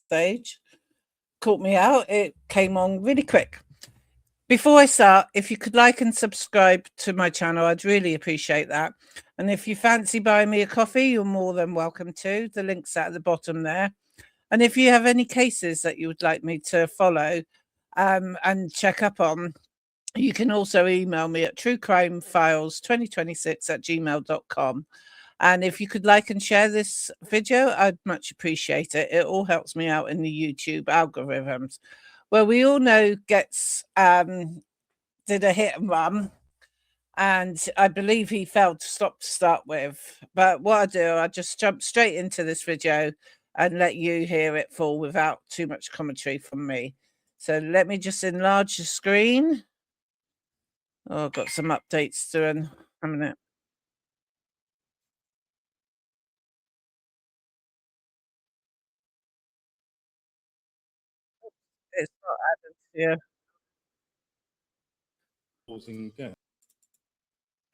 stage caught me out. It came on really quick. Before I start, if you could like and subscribe to my channel, I'd really appreciate that. And if you fancy buying me a coffee, you're more than welcome to. The link's at the bottom there. And if you have any cases that you would like me to follow and check up on, you can also email me at truecrimefiles2026@gmail.com. And if you could like and share this video, I'd much appreciate it. It all helps me out in the YouTube algorithms. Well, we all know Ghetts did a hit and run, and I believe he failed to stop to start with. But what I do, I just jump straight into this video and let you hear it full without too much commentary from me. So let me just enlarge the screen. Oh, I've got some updates doing a minute. It's not added here. Causing death.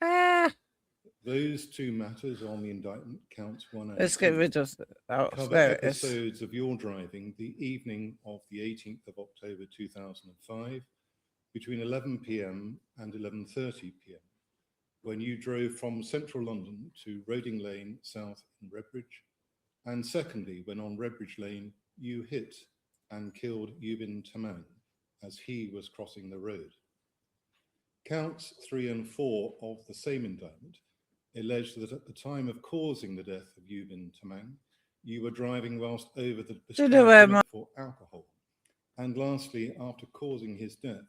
Ah, Those two matters on the indictment, counts 1 and let's 2, get rid of cover there it is. episodes of your driving the evening of the 18th of October 2005 between 11 p.m. and 11:30 p.m. when you drove from central London to Roding Lane South in Redbridge, and secondly when on Redbridge Lane you hit and killed Yubin Tamang as he was crossing the road. Counts 3 and 4 of the same indictment allege that at the time of causing the death of Yubin Tamang, you were driving whilst over the prescribed limit for alcohol. And lastly, after causing his death,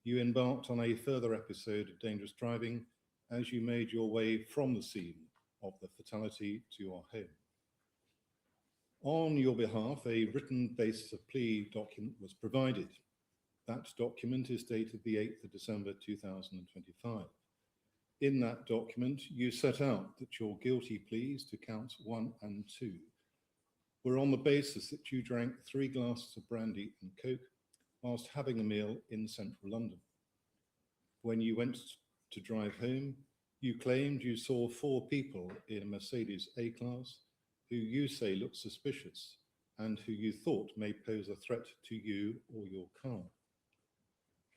you embarked on a further episode of dangerous driving as you made your way from the scene of the fatality to your home. On your behalf, a written basis of plea document was provided. That document is dated the 8th of December 2025. In that document, you set out that your guilty pleas to counts 1 and 2 were on the basis that you drank 3 glasses of brandy and coke whilst having a meal in central London. When you went to drive home, you claimed you saw 4 people in a Mercedes A-Class who you say looked suspicious and who you thought may pose a threat to you or your car.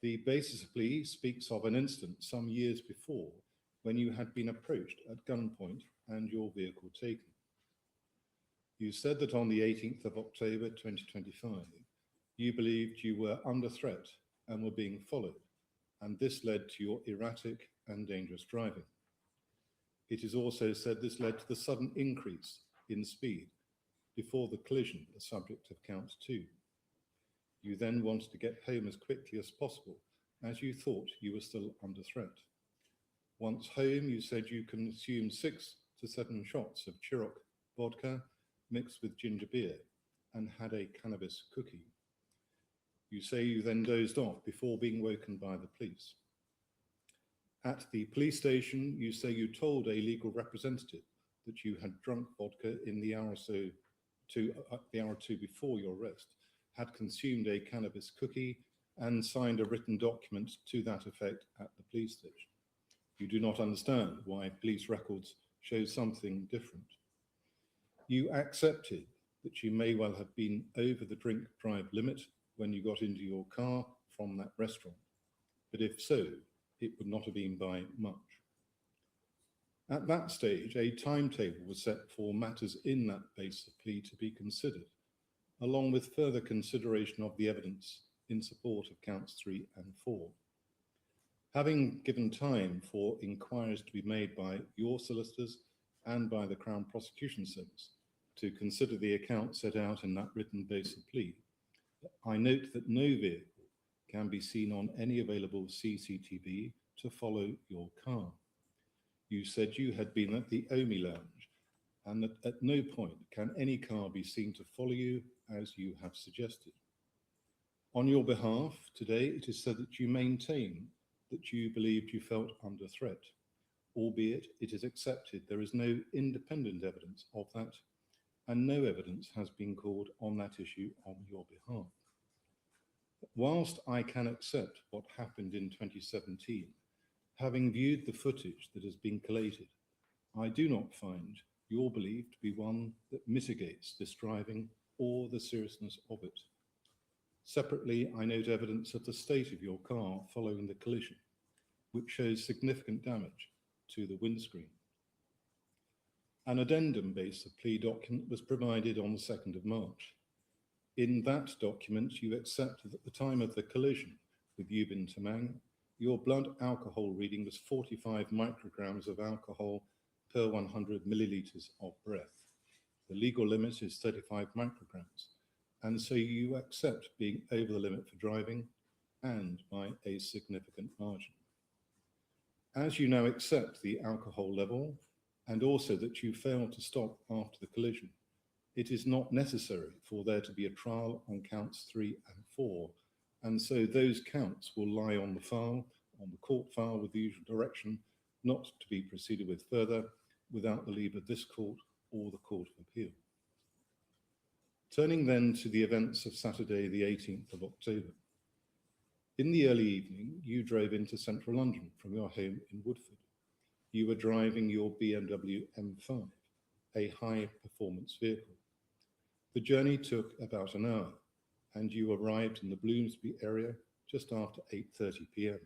The basis of plea speaks of an incident some years before when you had been approached at gunpoint and your vehicle taken. You said that on the 18th of October 2025, you believed you were under threat and were being followed, and this led to your erratic and dangerous driving. It is also said this led to the sudden increase in speed before the collision, the subject of count 2. You then wanted to get home as quickly as possible as you thought you were still under threat. Once home, you said you consumed 6 to 7 shots of Chirok vodka mixed with ginger beer and had a cannabis cookie. You say you then dozed off before being woken by the police. At the police station, you say you told a legal representative that you had drunk vodka in the hour or two before your arrest, had consumed a cannabis cookie, and signed a written document to that effect at the police station. You do not understand why police records show something different. You accepted that you may well have been over the drink drive limit when you got into your car from that restaurant, but if so, it would not have been by much. At that stage, a timetable was set for matters in that basis of plea to be considered, along with further consideration of the evidence in support of counts 3 and 4. Having given time for inquiries to be made by your solicitors and by the Crown Prosecution Service to consider the account set out in that written basis of plea, I note that no vehicle can be seen on any available CCTV to follow your car. You said you had been at the Omi Lounge and that at no point can any car be seen to follow you as you have suggested. On your behalf, today it is said that you maintain that you believed you felt under threat, albeit it is accepted there is no independent evidence of that, and no evidence has been called on that issue on your behalf. Whilst I can accept what happened in 2017, having viewed the footage that has been collated, I do not find your belief to be one that mitigates this driving or the seriousness of it. Separately, I note evidence of the state of your car following the collision, which shows significant damage to the windscreen. An addendum base of plea document was provided on the 2nd of March. In that document, you accept that at the time of the collision with Yubin Tamang, your blood alcohol reading was 45 micrograms of alcohol per 100 millilitres of breath. The legal limit is 35 micrograms, and so you accept being over the limit for driving and by a significant margin. As you now accept the alcohol level and also that you failed to stop after the collision, it is not necessary for there to be a trial on counts 3 and 4, and so those counts will lie on the file, on the court file with the usual direction, not to be proceeded with further without the leave of this court or the Court of Appeal. Turning then to the events of Saturday, the 18th of October. In the early evening, you drove into central London from your home in Woodford. You were driving your BMW M5, a high-performance vehicle. The journey took about an hour, and you arrived in the Bloomsbury area just after 8:30 p.m.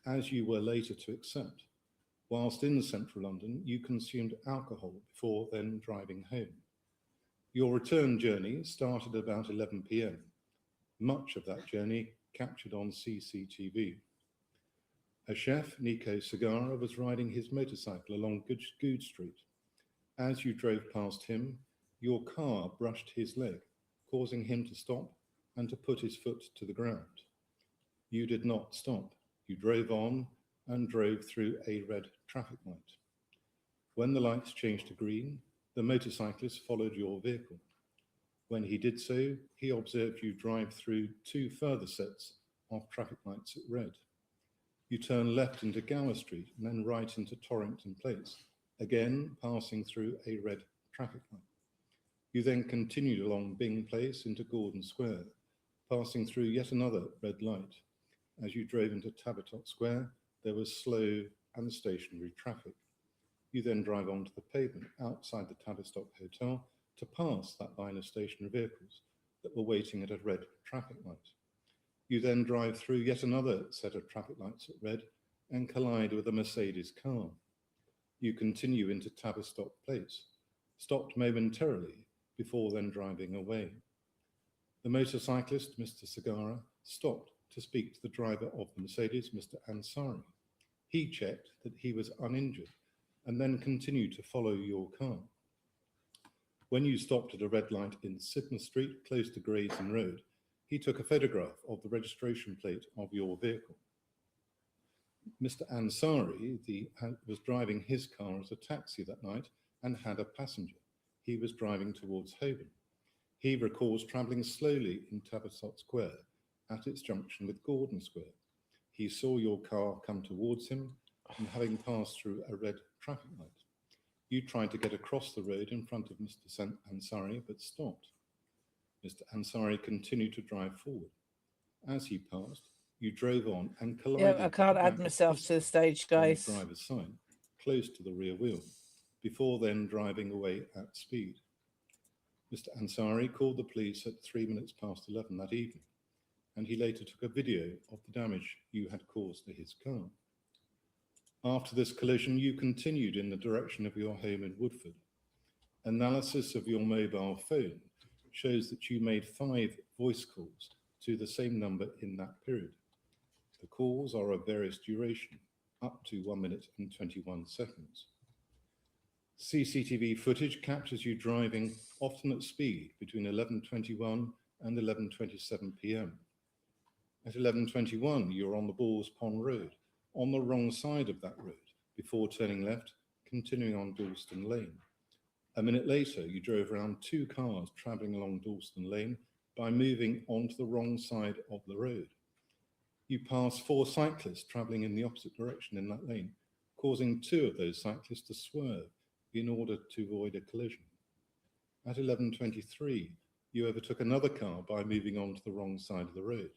As you were later to accept, whilst in central London, you consumed alcohol before then driving home. Your return journey started about 11 p.m. Much of that journey captured on CCTV. A chef, Nico Segara, was riding his motorcycle along Goode Street. As you drove past him, your car brushed his leg, causing him to stop and to put his foot to the ground. You did not stop. You drove on and drove through a red traffic light. When the lights changed to green, the motorcyclist followed your vehicle. When he did so, he observed you drive through 2 further sets of traffic lights at red. You turn left into Gower Street and then right into Torrington Place, again passing through a red traffic light. You then continued along Byng Place into Gordon Square, passing through yet another red light. As you drove into Tavistock Square, there was slow and stationary traffic. You then drive onto the pavement outside the Tavistock Hotel to pass that line of stationary vehicles that were waiting at a red traffic light. You then drive through yet another set of traffic lights at red and collide with a Mercedes car. You continue into Tavistock Place, stopped momentarily before then driving away. The motorcyclist, Mr. Segara, stopped to speak to the driver of the Mercedes, Mr. Ansari. He checked that he was uninjured and then continued to follow your car. When you stopped at a red light in Sidmouth Street, close to Grayson Road, he took a photograph of the registration plate of your vehicle. Mr. Ansari was driving his car as a taxi that night and had a passenger. He was driving towards Holborn. He recalls travelling slowly in Tavistock Square at its junction with Gordon Square. He saw your car come towards him and having passed through a red traffic light. You tried to get across the road in front of Mr. Ansari, but stopped. Mr. Ansari continued to drive forward. As he passed, you drove on and collided. Yeah, I can't add myself to the stage, guys. On the driver's side, close to the rear wheel, before then driving away at speed. Mr. Ansari called the police at 11:03 that evening, and he later took a video of the damage you had caused to his car. After this collision, you continued in the direction of your home in Woodford. Analysis of your mobile phone shows that you made 5 voice calls to the same number in that period. The calls are of various duration, up to 1 minute and 21 seconds. CCTV footage captures you driving, often at speed, between 11:21 and 11:27 p.m. At 11:21, you're on the Balls Pond Road, on the wrong side of that road, before turning left, continuing on Dalston Lane. A minute later, you drove around 2 cars travelling along Dalston Lane by moving onto the wrong side of the road. You passed 4 cyclists travelling in the opposite direction in that lane, causing 2 of those cyclists to swerve in order to avoid a collision. At 11:23, you overtook another car by moving onto the wrong side of the road.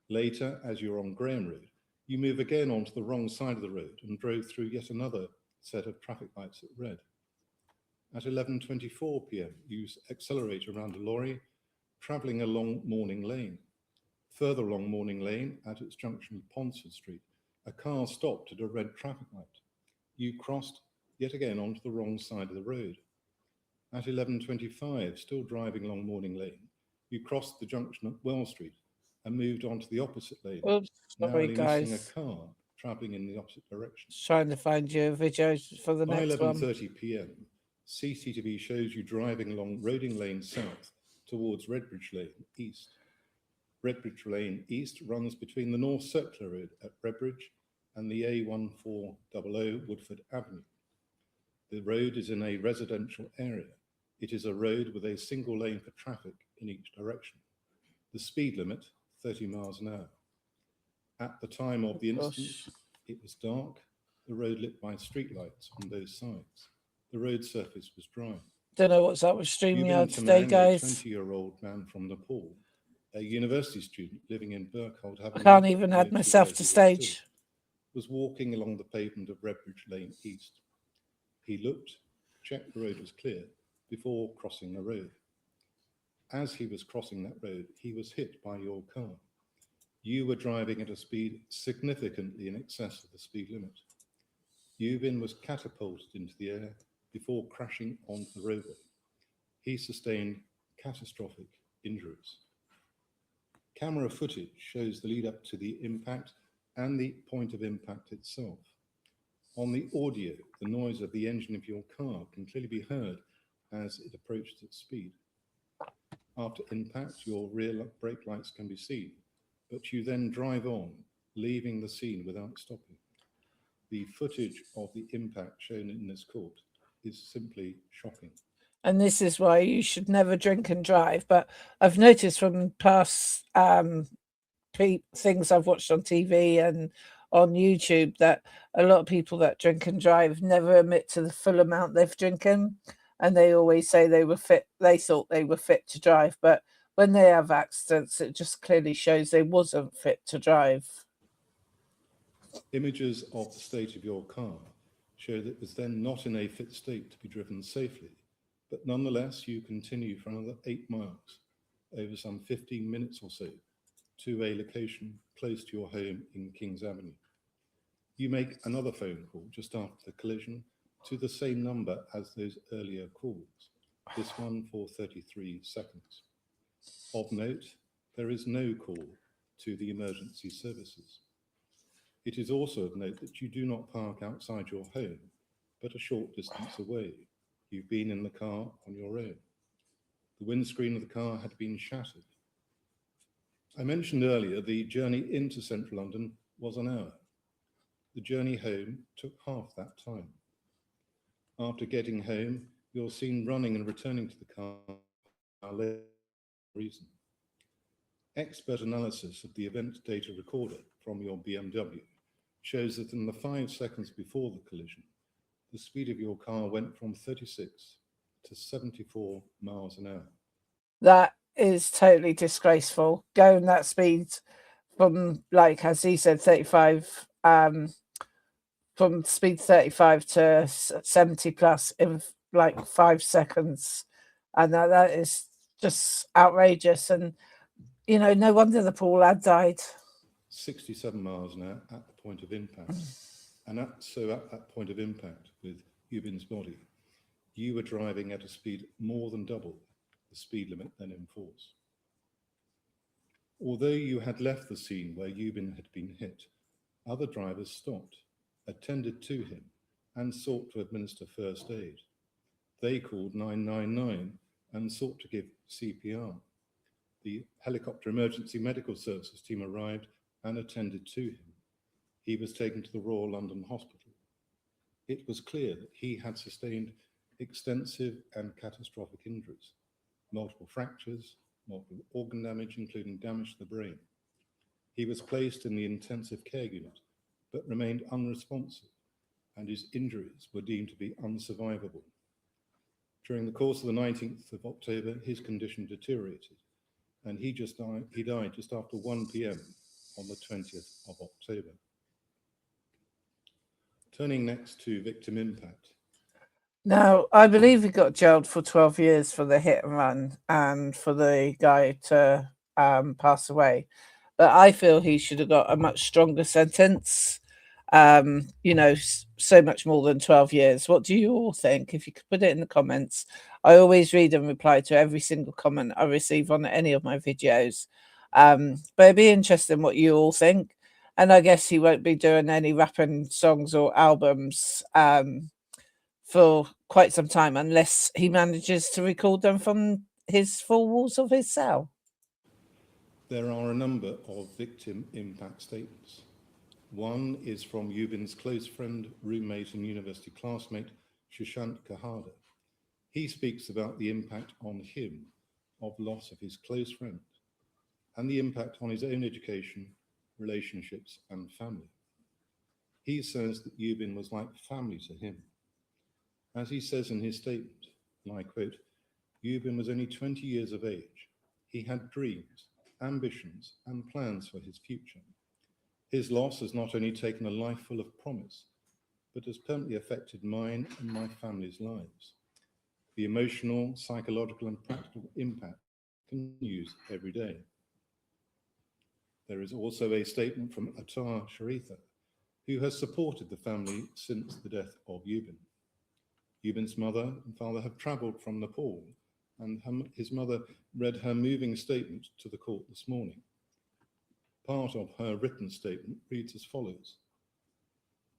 Later, as you're on Graham Road, you move again onto the wrong side of the road and drove through yet another set of traffic lights at red. At 11:24 p.m., you accelerate around a lorry travelling along Morning Lane. Further along Morning Lane, at its junction with Ponsford Street, a car stopped at a red traffic light. You crossed yet again onto the wrong side of the road. At 11:25, still driving along Morning Lane, you crossed the junction at Well Street and moved onto the opposite lane, Oops, sorry, narrowly missing a guys. car travelling in the opposite direction. Trying to find you a video for the By next one. 11:30 p.m., CCTV shows you driving along Roding Lane South towards Redbridge Lane East. Redbridge Lane East runs between the North Circular Road at Redbridge and the A1400 Woodford Avenue. The road is in a residential area. It is a road with a single lane for traffic in each direction. The speed limit, 30 miles an hour. At the time of the incident, it was dark, the road lit by streetlights on both sides. The road surface was dry. Don't know what's up with StreamYard today, guys. A 20-year-old man from Nepal, a university student living in Burkhold Avenue. I can't even add myself to stage. Was walking along the pavement of Redbridge Lane East. He looked, checked the road was clear before crossing the road. As he was crossing that road, he was hit by your car. You were driving at a speed significantly in excess of the speed limit. Yubin was catapulted into the air before crashing onto the roadway. He sustained catastrophic injuries. Camera footage shows the lead up to the impact and the point of impact itself. On the audio, the noise of the engine of your car can clearly be heard as it approached its speed. After impact, your rear brake lights can be seen, but you then drive on, leaving the scene without stopping. The footage of the impact shown in this court is simply shocking. And this is why you should never drink and drive. But I've noticed from past things I've watched on TV and on YouTube that a lot of people that drink and drive never admit to the full amount they've drinking, and they always say they were fit. They thought they were fit to drive, but when they have accidents, it just clearly shows they wasn't fit to drive. Images of the state of your car show that it was then not in a fit state to be driven safely, but nonetheless you continue for another 8 miles over some 15 minutes or so to a location close to your home in Kings Avenue. You make another phone call just after the collision to the same number as those earlier calls, this one for 33 seconds. Of note, there is no call to the emergency services. It is also of note that you do not park outside your home, but a short distance away. You've been in the car on your own. The windscreen of the car had been shattered. I mentioned earlier the journey into central London was an hour. The journey home took half that time. After getting home, you're seen running and returning to the car for reason. Expert analysis of the event data recorder from your BMW shows that in the 5 seconds before the collision, the speed of your car went from 36 to 74 miles an hour. That is totally disgraceful. Going that speed from, like, as he said, 35, from speed 35 to 70 plus in like 5 seconds. And that is just outrageous. And, you know, no wonder the poor lad died. 67 miles an hour at the point of impact. And at that point of impact with Yubin's body, you were driving at a speed more than double the speed limit then in force. Although you had left the scene where Yubin had been hit, other drivers stopped, attended to him, and sought to administer first aid. They called 999 and sought to give CPR. The helicopter emergency medical services team arrived and attended to him. He was taken to the Royal London Hospital. It was clear that he had sustained extensive and catastrophic injuries, multiple fractures, multiple organ damage, including damage to the brain. He was placed in the intensive care unit, but remained unresponsive, and his injuries were deemed to be unsurvivable. During the course of the 19th of October, his condition deteriorated, and he died just after 1 p.m. on the 20th of October. Turning next to victim impact. Now, I believe he got jailed for 12 years for the hit and run and for the guy to pass away. But I feel he should have got a much stronger sentence, so much more than 12 years. What do you all think? If you could put it in the comments. I always read and reply to every single comment I receive on any of my videos. But it'd be interesting what you all think. And I guess he won't be doing any rapping songs or albums for quite some time unless he manages to record them from his four walls of his cell. There are a number of victim impact statements. One is from Yubin's close friend, roommate and university classmate, Shashant Kahada. He speaks about the impact on him of loss of his close friend and the impact on his own education, relationships and family. He says that Yubin was like family to him. As he says in his statement, and I quote, Yubin was only 20 years of age. He had dreams, ambitions and plans for his future. His loss has not only taken a life full of promise, but has permanently affected mine and my family's lives. The emotional, psychological and practical impact continues every day. There is also a statement from Attar Sharitha, who has supported the family since the death of Yubin. Yubin's mother and father have travelled from Nepal, and his mother read her moving statement to the court this morning. Part of her written statement reads as follows.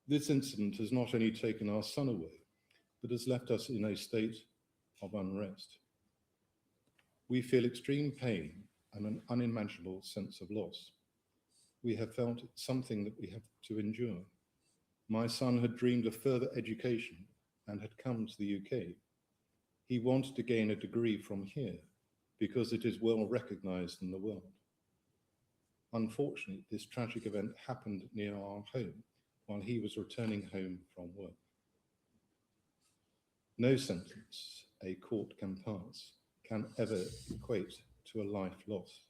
This incident has not only taken our son away, but has left us in a state of unrest. We feel extreme pain and an unimaginable sense of loss. We have felt it's something that we have to endure. My son had dreamed of further education and had come to the UK. He wanted to gain a degree from here because it is well recognized in the world. Unfortunately, this tragic event happened near our home while he was returning home from work. No sentence a court can pass can ever equate to a life lost.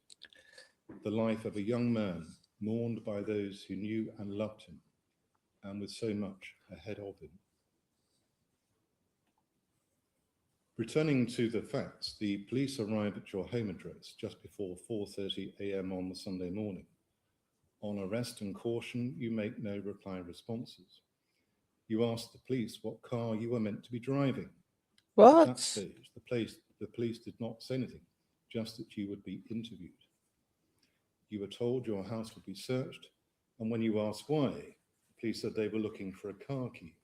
The life of a young man mourned by those who knew and loved him, and with so much ahead of him. Returning to the facts, the police arrived at your home address just before 4:30 a.m. on the Sunday morning. On arrest and caution, you make no reply responses. You ask the police what car you were meant to be driving. What? At that stage, the police did not say anything, just that you would be interviewed. You were told your house would be searched, and when you asked why, the police said they were looking for a car key.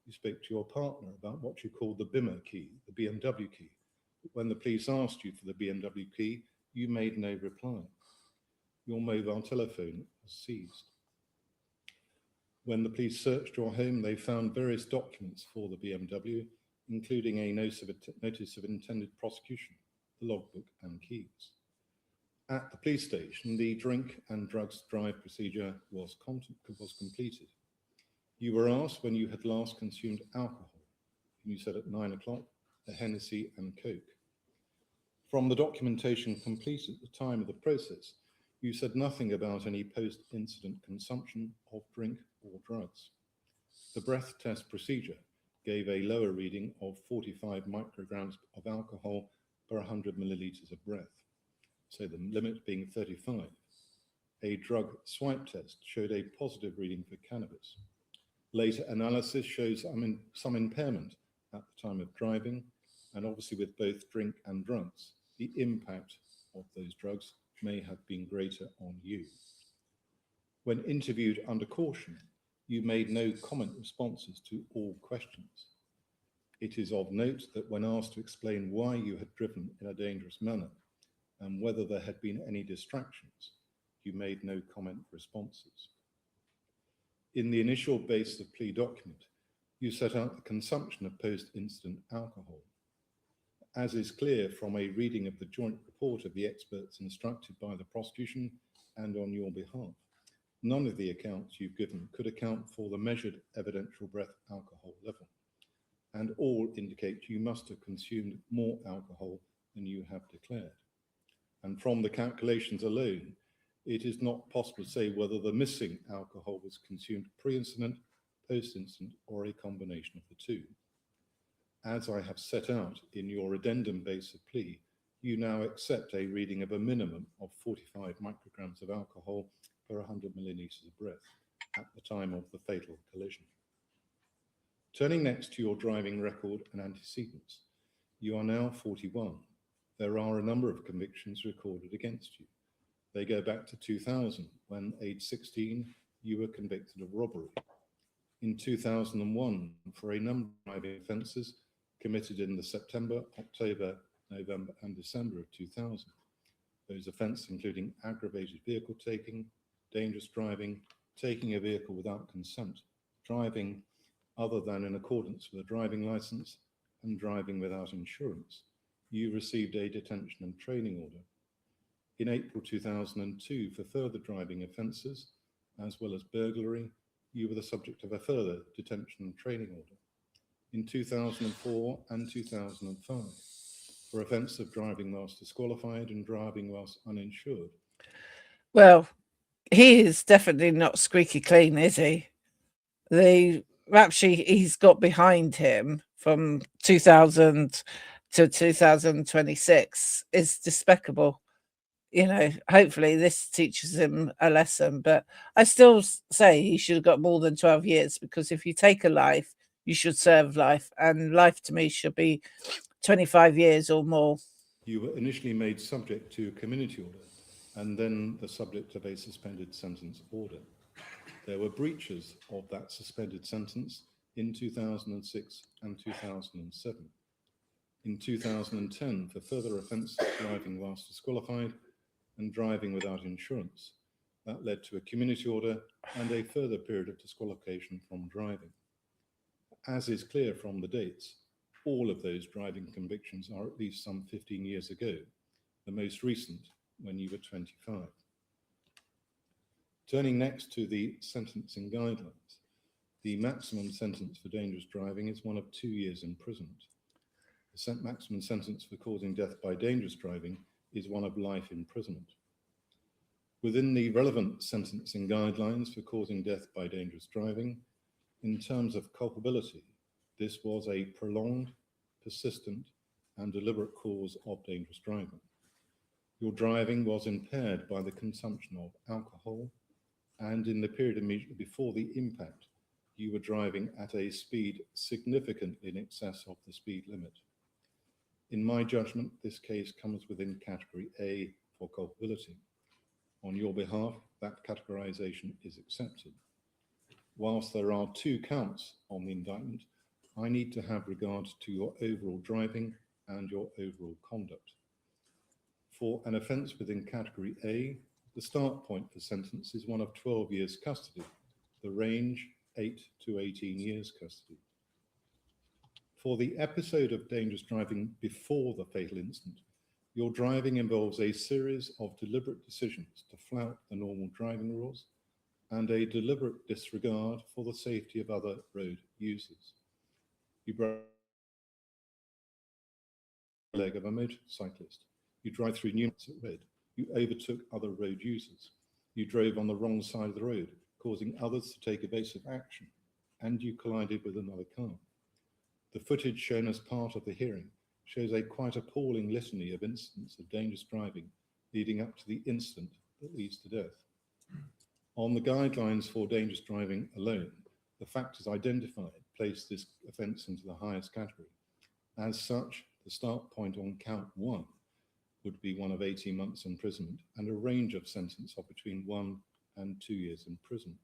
You spoke to your partner about what you called the Bimmer key, the BMW key. But when the police asked you for the BMW key, you made no reply. Your mobile telephone was seized. When the police searched your home, they found various documents for the BMW, including a notice of intended prosecution, the logbook and keys. At the police station, the drink and drugs drive procedure was completed. You were asked when you had last consumed alcohol. You said at 9 o'clock, a Hennessy and Coke. From the documentation completed at the time of the process, you said nothing about any post-incident consumption of drink or drugs. The breath test procedure gave a lower reading of 45 micrograms of alcohol per 100 milliliters of breath, so the limit being 35. A drug swipe test showed a positive reading for cannabis. Later analysis shows some impairment at the time of driving, and obviously with both drink and drugs, the impact of those drugs may have been greater on you. When interviewed under caution, you made no comment responses to all questions. It is of note that when asked to explain why you had driven in a dangerous manner and whether there had been any distractions, you made no comment responses. In the initial basis of plea document, you set out the consumption of post-incident alcohol. As is clear from a reading of the joint report of the experts instructed by the prosecution and on your behalf, none of the accounts you've given could account for the measured evidential breath alcohol level, and all indicate you must have consumed more alcohol than you have declared. And from the calculations alone, it is not possible to say whether the missing alcohol was consumed pre-incident, post-incident, or a combination of the two. As I have set out in your addendum base of plea, you now accept a reading of a minimum of 45 micrograms of alcohol per 100 milliliters of breath at the time of the fatal collision. Turning next to your driving record and antecedents, you are now 41. There are a number of convictions recorded against you. They go back to 2000, when age 16, you were convicted of robbery. In 2001, for a number of driving offences committed in the September, October, November and December of 2000. Those offences including aggravated vehicle taking, dangerous driving, taking a vehicle without consent, driving other than in accordance with a driving licence, and driving without insurance. You received a detention and training order. In April 2002, for further driving offences, as well as burglary, you were the subject of a further detention and training order. In 2004 and 2005, for offence of driving whilst disqualified and driving whilst uninsured. Well, he is definitely not squeaky clean, is he? The rap sheet he's got behind him from 2000 to 2026 is despicable. You know, hopefully this teaches him a lesson, but I still say he should have got more than 12 years, because if you take a life, you should serve life, and life to me should be 25 years or more. You were initially made subject to a community order and then the subject of a suspended sentence order. There were breaches of that suspended sentence in 2006 and 2007. In 2010, for further offences driving whilst disqualified and driving without insurance, that led to a community order and a further period of disqualification from driving. As is clear from the dates, all of those driving convictions are at least some 15 years ago, the most recent when you were 25. Turning next to the sentencing guidelines, the maximum sentence for dangerous driving is one of 2 years imprisonment. The maximum sentence for causing death by dangerous driving is one of life imprisonment. Within the relevant sentencing guidelines for causing death by dangerous driving, in terms of culpability, this was a prolonged, persistent, and deliberate cause of dangerous driving. Your driving was impaired by the consumption of alcohol, and in the period immediately before the impact, you were driving at a speed significantly in excess of the speed limit. In my judgment, this case comes within category A for culpability. On your behalf, that categorization is accepted. Whilst there are 2 counts on the indictment, I need to have regard to your overall driving and your overall conduct. For an offence within category A, the start point for sentence is one of 12 years custody, the range 8 to 18 years custody. For the episode of dangerous driving before the fatal incident, your driving involves a series of deliberate decisions to flout the normal driving rules and a deliberate disregard for the safety of other road users. You broke the leg of a motorcyclist. You drive through numerous at red. You overtook other road users. You drove on the wrong side of the road, causing others to take evasive action, and you collided with another car. The footage shown as part of the hearing shows a quite appalling litany of incidents of dangerous driving leading up to the incident that leads to death. On the guidelines for dangerous driving alone, the factors identified place this offence into the highest category. As such, the start point on count 1 would be one of 18 months imprisonment and a range of sentence of between 1 and 2 years imprisonment.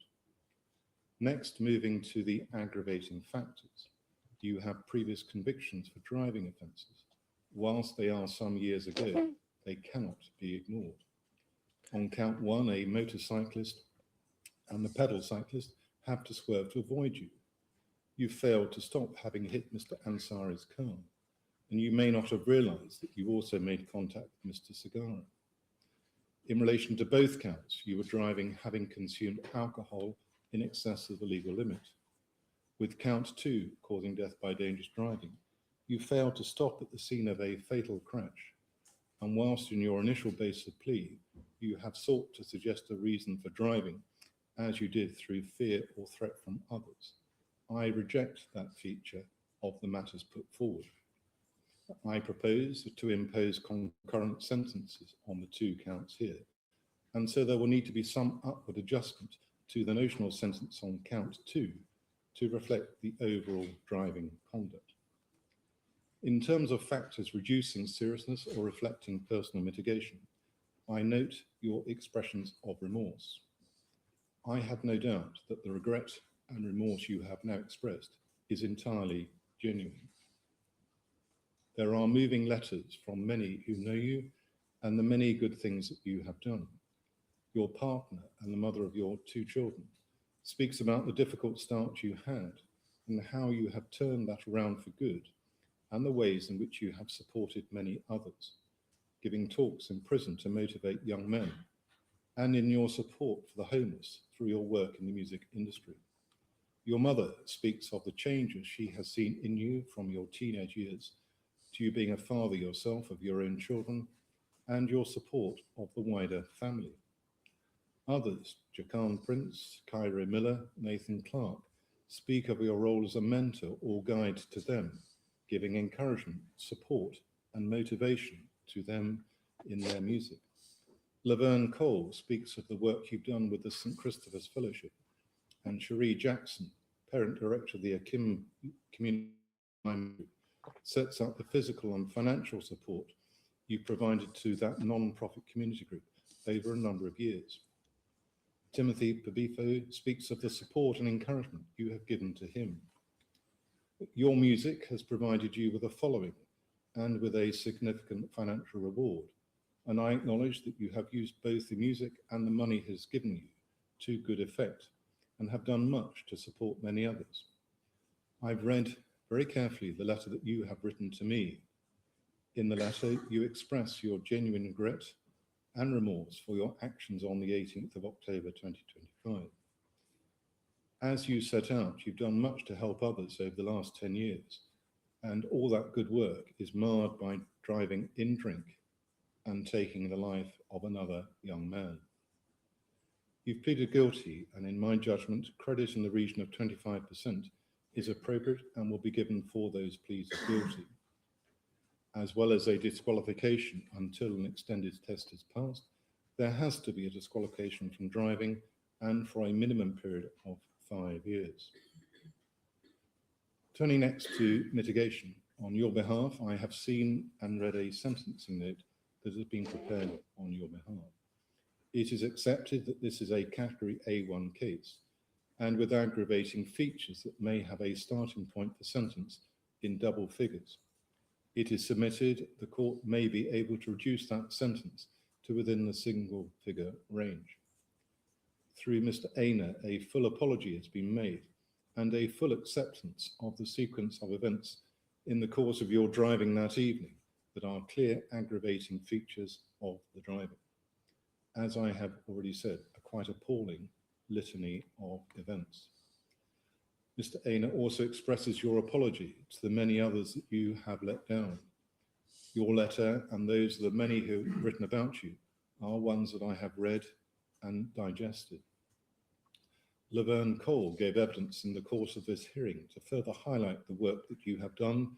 Next, moving to the aggravating factors. You have previous convictions for driving offences. Whilst they are some years ago, they cannot be ignored. On count 1, a motorcyclist and the pedal cyclist have to swerve to avoid you. You failed to stop having hit Mr. Ansari's car, and you may not have realised that you also made contact with Mr. Segara. In relation to both counts, you were driving having consumed alcohol in excess of the legal limit. With count 2, causing death by dangerous driving, you failed to stop at the scene of a fatal crash, and whilst in your initial base of plea, you have sought to suggest a reason for driving, as you did through fear or threat from others. I reject that feature of the matters put forward. I propose to impose concurrent sentences on the 2 counts here, and so there will need to be some upward adjustment to the notional sentence on count 2 to reflect the overall driving conduct. In terms of factors reducing seriousness or reflecting personal mitigation, I note your expressions of remorse. I have no doubt that the regret and remorse you have now expressed is entirely genuine. There are moving letters from many who know you and the many good things that you have done. Your partner and the mother of your 2 children speaks about the difficult start you had and how you have turned that around for good, and the ways in which you have supported many others, giving talks in prison to motivate young men, and in your support for the homeless through your work in the music industry. Your mother speaks of the changes she has seen in you from your teenage years to you being a father yourself of your own children, and your support of the wider family. Others, Jacan Prince, Cairo Miller, Nathan Clark, speak of your role as a mentor or guide to them, giving encouragement, support, and motivation to them in their music. Laverne Cole speaks of the work you've done with the St. Christopher's Fellowship, and Cherie Jackson, parent director of the Akim Community Group, sets out the physical and financial support you've provided to that non-profit community group over a number of years. Timothy Pabifo speaks of the support and encouragement you have given to him. Your music has provided you with a following and with a significant financial reward, and I acknowledge that you have used both the music and the money it has given you to good effect and have done much to support many others. I've read very carefully the letter that you have written to me. In the letter, you express your genuine regret and remorse for your actions on the 18th of October 2025. As you set out, you've done much to help others over the last 10 years, and all that good work is marred by driving in drink and taking the life of another young man. You've pleaded guilty, and in my judgment, credit in the region of 25% is appropriate and will be given for those pleas of guilty, as well as a disqualification until an extended test is passed. There has to be a disqualification from driving, and for a minimum period of 5 years. Turning next to mitigation, on your behalf, I have seen and read a sentencing note that has been prepared on your behalf. It is accepted that this is a category A1 case, and with aggravating features that may have a starting point for sentence in double figures. It is submitted, the court may be able to reduce that sentence to within the single figure range. Through Mr. Aina, a full apology has been made and a full acceptance of the sequence of events in the course of your driving that evening that are clear aggravating features of the driving. As I have already said, a quite appalling litany of events. Mr. Aina also expresses your apology to the many others that you have let down. Your letter and those of the many who have written about you are ones that I have read and digested. Laverne Cole gave evidence in the course of this hearing to further highlight the work that you have done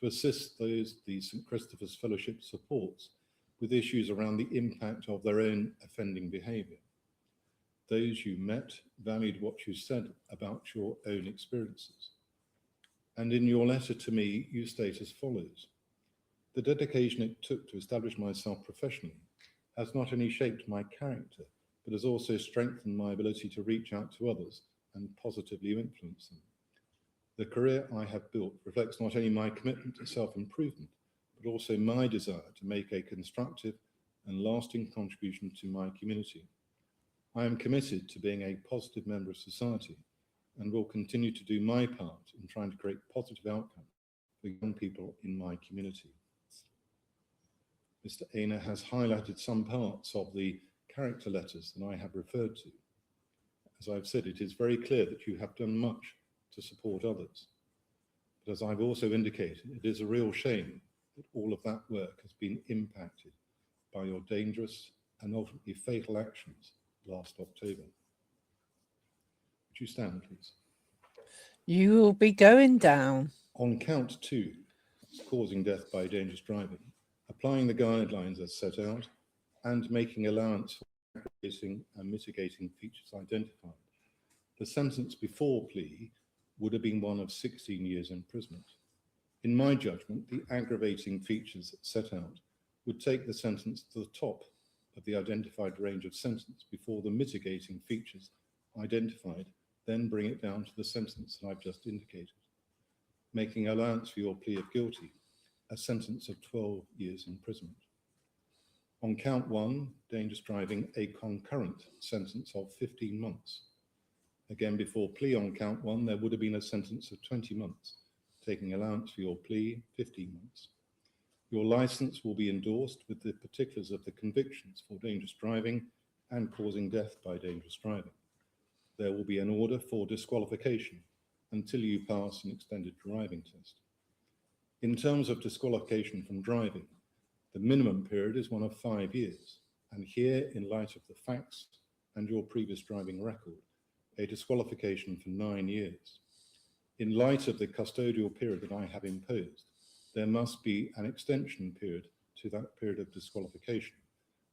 to assist those the St. Christopher's Fellowship supports with issues around the impact of their own offending behaviour. Those you met valued what you said about your own experiences. And in your letter to me, you state as follows: the dedication it took to establish myself professionally has not only shaped my character, but has also strengthened my ability to reach out to others and positively influence them. The career I have built reflects not only my commitment to self-improvement, but also my desire to make a constructive and lasting contribution to my community. I am committed to being a positive member of society and will continue to do my part in trying to create positive outcomes for young people in my community. Mr. Aina has highlighted some parts of the character letters that I have referred to. As I've said, it is very clear that you have done much to support others. But as I've also indicated, it is a real shame that all of that work has been impacted by your dangerous and ultimately fatal actions last October. Would you stand, please? You will be going down. On count 2, causing death by dangerous driving, applying the guidelines as set out and making allowance for aggravating and mitigating features identified, the sentence before plea would have been one of 16 years imprisonment. In my judgment, the aggravating features set out would take the sentence to the top of the identified range of sentence before the mitigating features identified, then bring it down to the sentence that I've just indicated, making allowance for your plea of guilty, a sentence of 12 years imprisonment. On count 1, dangerous driving, a concurrent sentence of 15 months. Again, before plea on count 1, there would have been a sentence of 20 months, taking allowance for your plea, 15 months. Your license will be endorsed with the particulars of the convictions for dangerous driving and causing death by dangerous driving. There will be an order for disqualification until you pass an extended driving test. In terms of disqualification from driving, the minimum period is one of 5 years, and here, in light of the facts and your previous driving record, a disqualification for 9 years. In light of the custodial period that I have imposed, there must be an extension period to that period of disqualification,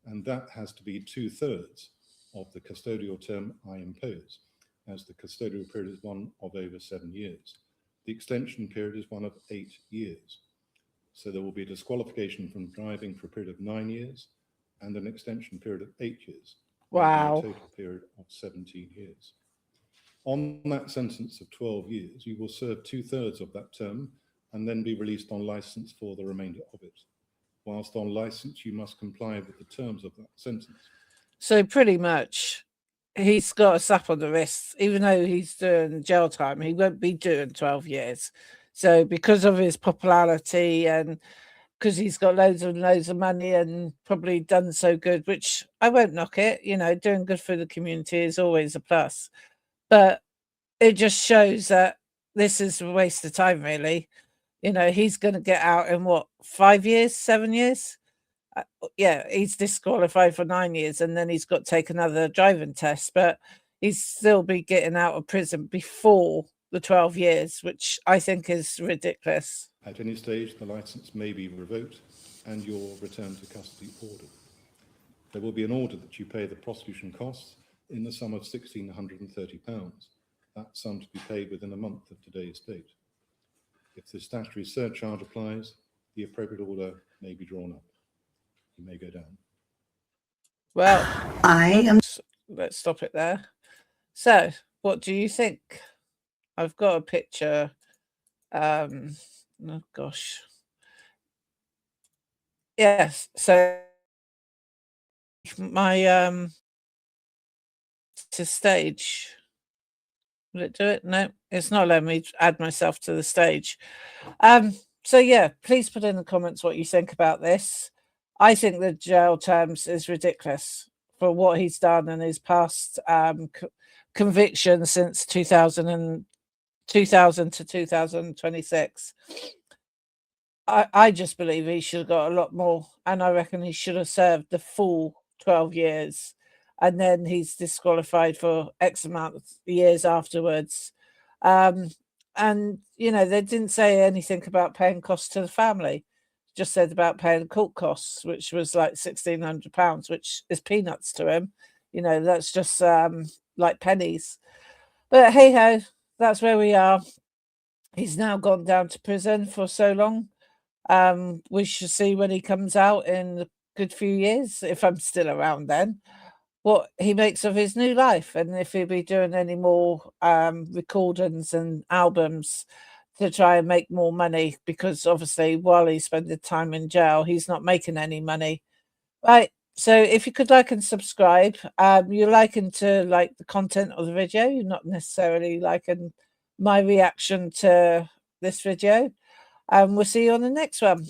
and that has to be 2/3 of the custodial term I impose, as the custodial period is one of over 7 years. The extension period is one of 8 years. So there will be a disqualification from driving for a period of 9 years and an extension period of 8 years. Wow. A total period of 17 years. On that sentence of 12 years, you will serve 2/3 of that term and then be released on license for the remainder of it. Whilst on license, you must comply with the terms of that sentence. So pretty much he's got a slap on the wrist. Even though he's doing jail time, he won't be doing 12 years. So because of his popularity and because he's got loads and loads of money and probably done so good, which I won't knock it, you know, doing good for the community is always a plus. But it just shows that this is a waste of time, really. You know, he's going to get out in what, 5 years, 7 years? Yeah, he's disqualified for 9 years and then he's got to take another driving test, but he'd still be getting out of prison before the 12 years, which I think is ridiculous. At any stage, the licence may be revoked and your return to custody ordered. There will be an order that you pay the prosecution costs in the sum of £1,630. That sum to be paid within a month of today's date. If the statutory surcharge applies, the appropriate order may be drawn up. You may go down. Well, let's stop it there. So, what do you think? I've got a picture. Oh gosh. Yes. So my to stage. Will it do it? No, it's not letting me add myself to the stage. So yeah, please put in the comments what you think about this. I think the jail terms is ridiculous for what he's done and his past conviction since 2000 to 2026. I just believe he should have got a lot more, and I reckon he should have served the full 12 years, and then he's disqualified for X amount of years afterwards. And you know, they didn't say anything about paying costs to the family, just said about paying court costs, which was like £1,600, which is peanuts to him. You know, that's just like pennies. But hey ho, that's where we are. He's now gone down to prison for so long. We shall see when he comes out in a good few years, if I'm still around then, what he makes of his new life, and if he'll be doing any more recordings and albums to try and make more money, because obviously while he's spending time in jail, he's not making any money. Right. So if you could like and subscribe, you're liking to like the content of the video, you're not necessarily liking my reaction to this video. And we'll see you on the next one.